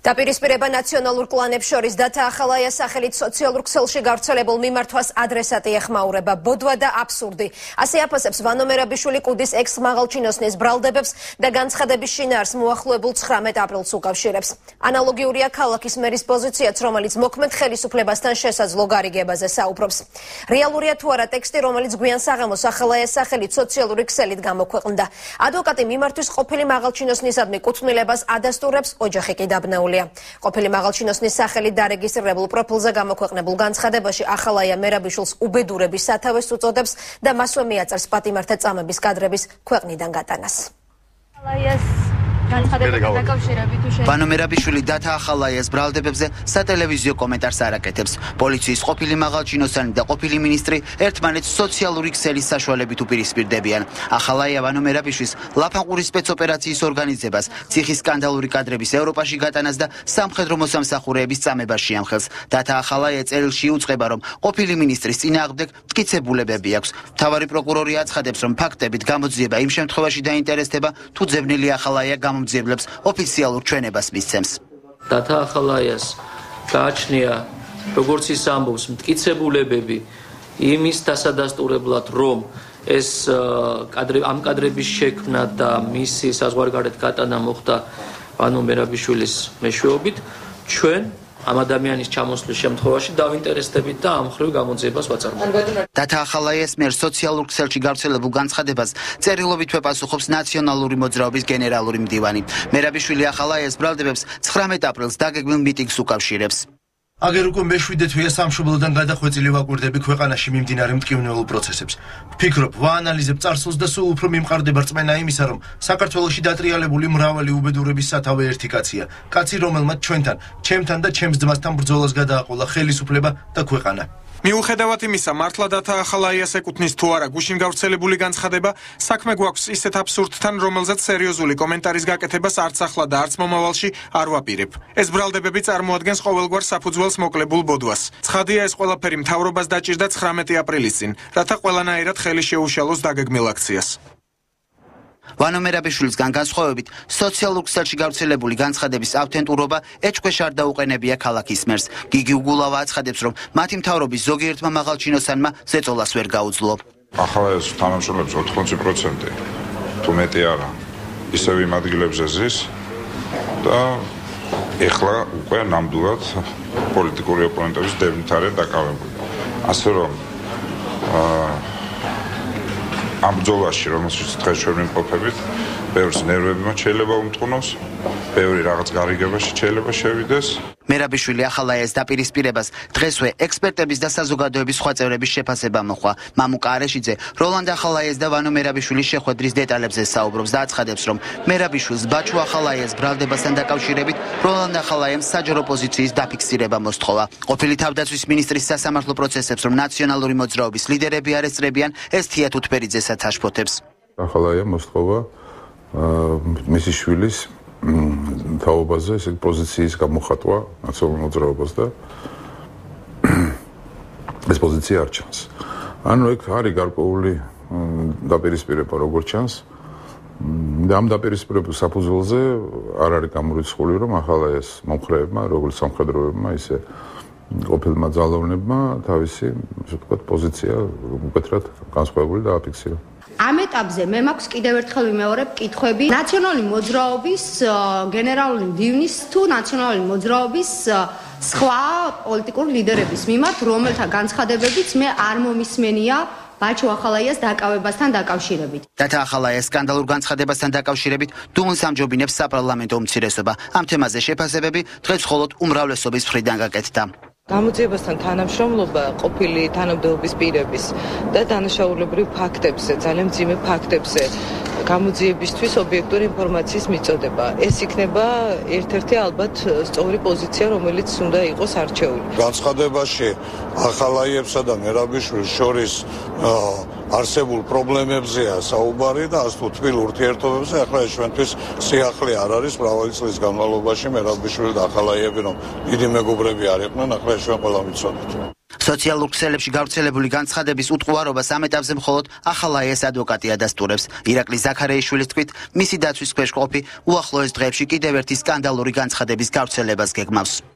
დაპირისპირება ნაციონალურ კლანებს შორის დათა ახალაიას სახელით სოციალურ ქსელში გავრცელებულ მიმართვას ადრესატი ეხმაურება. ბოდვა და აბსურდი. ასე აფასებს ვანო მერაბიშვილი კუდის ექს-მაღალჩინოსნის ბრალდებებს და განცხადების შინაარს მოახლოებულ 19 აპრილს უკავშირებს. ანალოგიურია ქალაქის მერის პოზიციაც, რომელიც მოქმედ ხელისუფლებასთან შესაძლო გარიგებაზე საუბრობს. რეალურია თუ არა ტექსტი, რომელიც გვიან საღამოს ახალაიას სახელით სოციალური ქსელით გამოქვეყნდა. ადვოკატი მიმართვის ყოფილი მაღალჩინოსნისადმი კუთვნილებას ადასტურებს, ოჯახი კი დაბნეულია. ყოფილი მაღალჩინოსნის სახელით დარეგისტრირებულ პროფილზე გამოქვეყნებულ განცხადებაში ახალაია მერაბიშვილს უბედურების სათავეს უწოდებს და მასვე მიაწერს პატიმართა წამების კადრების ქვეყნიდან გატანას. ვანო მერაბიშვილი დათა ახალაიას ბრალდებებზე სატელევიზიო კომენტარს არ აკეთებს. პოლიციის ყოფილი მაღალჩინოსანი და ყოფილი მინისტრი ერთმანეთს სოციალური ქსელის საშუალებით უპირისპირდებიან. ახალაია ვანო მერაბიშვილის ლაფანყურის სპეცოპერაციის ორგანიზებას, ციხის სკანდალური კადრების ევროპაში გატანას და სამხედრო მოსამსახურეების წამებას შეამხელს. დათა ახალაია წერილში იუწყება, რომ ყოფილი მინისტრის წინააღმდეგ მტკიცებულებები აქვს. მთავარი პროკურორი აცხადებს, რომ ფაქტებით გამოძიება იმ შემთხვევაში დაინტერესდება, თუ ძებნილი ახალაია გამომძიებლებს ოფიციალურ ჩვენებას მისცემს. დათა ახალაიას გააჩნია, როგორც ის ამბობს, მტკიცებულებები იმის დასადასტურებლად, რომ ეს ამ კადრების შექმნა და მისი საზღვარგარეთ გატანა მოხდა ვანო მერაბიშვილის მეშვეობით, ჩვენ ამ ადამიანის ჩამოსვლის შემთხვევაში დავინტერესდებით და ამ ხრივ გამოძიებას ვაწარმოებთ. დათა ახალაიას მიერ სოციალურ ქსელში გავრცელებულ განცხადებას წერილობითვე პასუხობს ნაციონალური მოძრაობის გენერალური მდივანი. მერაბიშვილი ახალაიას ბრალდებებს 19 აპრილს დაგეგმილ მიტინგს უკავშირებს. აგერ უკვე მე-7 თვეა სამშობლოდან გადახვეწილი ვაკვირდები ქვეყანაში მიმდინარე მტკივნეულ პროცესებს. ვფიქრობ, ვაანალიზებ წარსულს და სულ უფრო მიმყარდება რწმენა იმისა, რომ საქართველოში დატრიალებული მრავალი უბედურების სათავე ერთი კაცია. კაცი, რომელმაც ჩვენთან, ჩემთან და ჩემს ძმასთან ბრძოლას გადააყოლა ხელისუფლება და ქვეყანა. მიუხედავად იმისა, მართლა დათა ახალაიას ეკუთვნის თუ არა გუშინ გავრცელებული განცხადება, საქმე გვაქვს ისეთ აბსურდთან, რომელზეც სერიოზული კომენტარის გაკეთებას არც ახლა და არც მომავალში არ ვაპირებ. ეს ბრალდებები წარმოადგენს ყოველგვარ საფუძველს მოკლებულ ბოდვას. ცხადია, ეს ყველაფერი მთავრობას დაჭირდა 19 აპრილის წინ, რათა ყველანაირად ხელი შეუშალოს დაგეგმილ აქციას. ვანო მერაბიშვილისგან განსხვავებით, სოციალურ ქსელში გავრცელებული განცხადების ავთენტურობა ეჭქვეშ არ დაუყენებია ქალაქის მერს. გიგი უგულავა აცხადებს, რომ მათი მთავრობის ზოგიერთმა მაღალჩინოსანმა ზეწოლას ვერ გაუძლო. ახალაიას თანამშრომლებს 80% თუ მეტი არა, ისევ იმ ადგილებზე ზის და ეხლა უკვე ნამდვილად პოლიტიკური ოპონენტების დევნით არის დაკავებული. ასე რომ ამ ბრძოლაში, რომელშიც დღეს ჩვენ ვიმყოფებით, ბევრს ნერვები მათ შეიძლება უმტყუნოს, ბევრი რაღაც გარიგებაში შეიძლება შევიდეს. მერაბიშვილი ახალაიას დაპირისპირებას დღესვე ექსპერტების და საზოგადოების სხვა წევრების შეფასება მოხდა. მამუკა არეშიძე როლანდ ახალაიას და ვანო მერაბიშვილის შეხვედრის დეტალებზე საუბრობს და აცხადებს, რომ მერაბიშვილს ბაჩუ ახალაიას ბრალდებასთან დაკავშირებით როლანდ ახალაიამ საჯარო პოზიციის დაფიქსირება მოსთხოვა. ყოფილი თავდაცვის მინისტრის სასამართლო პროცესებს, რომ ნაციონალური მოძრაობის ლიდერები არესტრებიან, ეს თია თუთბერიძესაც აშფოთებს. ახალაია მოსთხოვა მისი შვილის თაობაზე ეს პოზიციის გამოხატვა ნაციონალურ მოძრაობას და ეს პოზიცია არ ჩანს. ანუ ეგ არის გარკვეული დაპირისპირება როგორც ჩანს და ამ დაპირისპირების საფუძველზე არ არის გამორიცხული, რომ ახალაიას მომხრეებმა, როგორც სამხედროებმა, ისე ყოფილმა ძალოვნებმა თავისი, ასე ვთქვათ, პოზიცია უკეთრად განსხვავებული დააფიქსირა. ამ ეტაპზე მე მაქვს კიდევ ერთხელ ვიმეორებ კითხვები ნაციონალური მოძრაობის გენერალური მდივნის თუ ნაციონალური მოძრაობის სხვა პოლიტიკური ლიდერების მიმართ, რომელთა განცხადებებიც მე არ მომისმენია ბაჩუ ახალაიას დაკავებასთან დაკავშირებით. დათა ახალაიას სკანდალურ განცხადებასთან დაკავშირებით დუმას ამჯობინებს საპარლამენტო უმცირესობა. ამ თემაზე შეფასებები დღეს მხოლოდ უმრავლესობის მხრიდან გაკეთდა. გამოძიებასთან თანამშრომლობა ყოფილი თანამდებობის პირების და დანაშაულებრივ ფაქტებზე, ძალიან მძიმე ფაქტებზე გამოძიებისთვის ობიექტური ინფორმაციის მიწოდება. ეს იქნება ერთ-ერთი ალბათ სწორი პოზიცია, რომელიც უნდა იყოს არჩეული. განცხადებაში ახალაიებსა და მერაბიშვილის შორის არსებულ პრობლემებზეა საუბარი და ასე თბილ ურთიერთობებზე. ახლა ეს ჩვენთვის სიახლე არ არის. მრავალი წლის განმავლობაში მერაბიშვილი და ახალაიები რომ დიდი მეგობრები არ იყვნენ, ახლა ჩვენ ყველა ვიცოდით. სოციალურ ქსელებში გავრცელებული განცხადების უტყუარობას ამ ეტაპზე მხოლოდ ახალაიას ადვოკატი ადასტურებს. ირაკლი ზაქარეიშვილის თქმით, მისი დაცვის ქვეშ ყოფი უახლოეს დღეებში კიდევ ერთი სკანდალური განცხადების გავრცელებას გეგმავს.